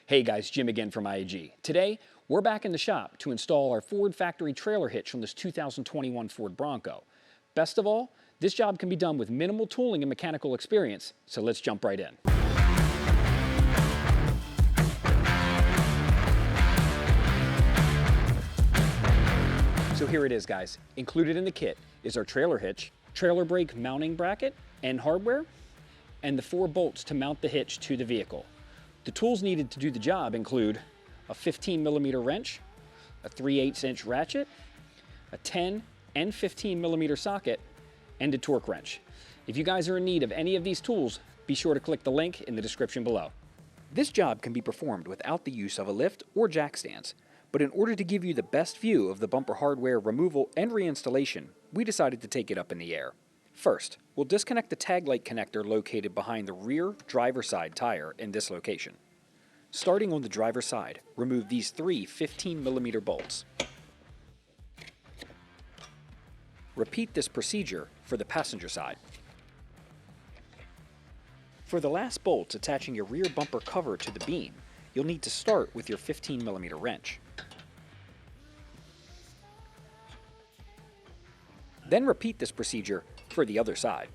Hey guys, Jim again from IAG. Today, we're back in the shop to install our Ford factory trailer hitch from this 2021 Ford Bronco. Best of all, this job can be done with minimal tooling and mechanical experience, so let's jump right in. So here it is, guys. Included in the kit is our trailer hitch, trailer brake mounting bracket and hardware, and the 4 bolts to mount the hitch to the vehicle. The tools needed to do the job include a 15mm wrench, a 3/8" ratchet, a 10 and 15mm socket, and a torque wrench. If you guys are in need of any of these tools, be sure to click the link in the description below. This job can be performed without the use of a lift or jack stands, but in order to give you the best view of the bumper hardware removal and reinstallation, we decided to take it up in the air. First, we'll disconnect the tag light connector located behind the rear driver's side tire in this location. Starting on the driver's side, remove these 3 15mm bolts. Repeat this procedure for the passenger side. For the last bolts attaching your rear bumper cover to the beam, you'll need to start with your 15mm wrench. Then repeat this procedure for the other side.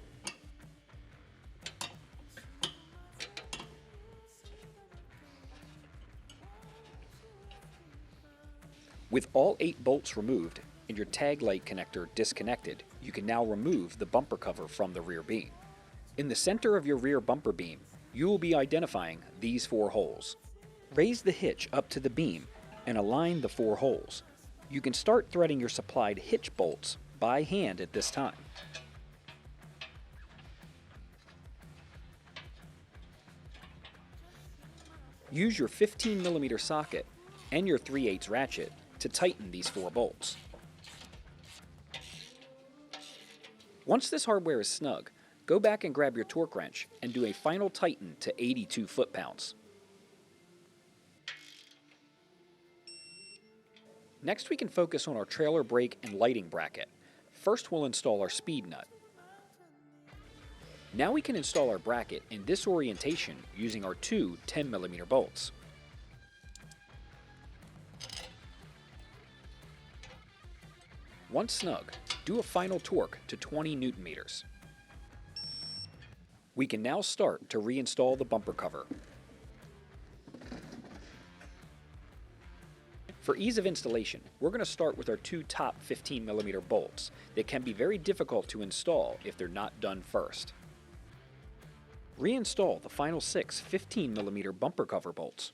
With all 8 bolts removed and your tag light connector disconnected, you can now remove the bumper cover from the rear beam. In the center of your rear bumper beam, you will be identifying these 4 holes. Raise the hitch up to the beam and align the 4 holes. You can start threading your supplied hitch bolts by hand at this time. Use your 15mm socket and your 3/8 ratchet to tighten these 4 bolts. Once this hardware is snug, go back and grab your torque wrench and do a final tighten to 82 foot-pounds. Next, we can focus on our trailer brake and lighting bracket. First, we'll install our speed nut. Now we can install our bracket in this orientation using our 2 10mm bolts. Once snug, do a final torque to 20 Nm. We can now start to reinstall the bumper cover. For ease of installation, we're going to start with our 2 top 15mm bolts that can be very difficult to install if they're not done first. Reinstall the final 6 15mm bumper cover bolts.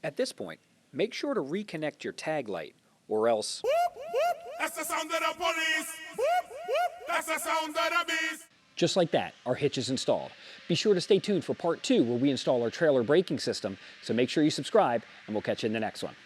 At this point, make sure to reconnect your tag light, or else... That's the sound of the police! That's the sound of the beast! Just like that, our hitch is installed. Be sure to stay tuned for part 2 where we install our trailer braking system, so make sure you subscribe and we'll catch you in the next one.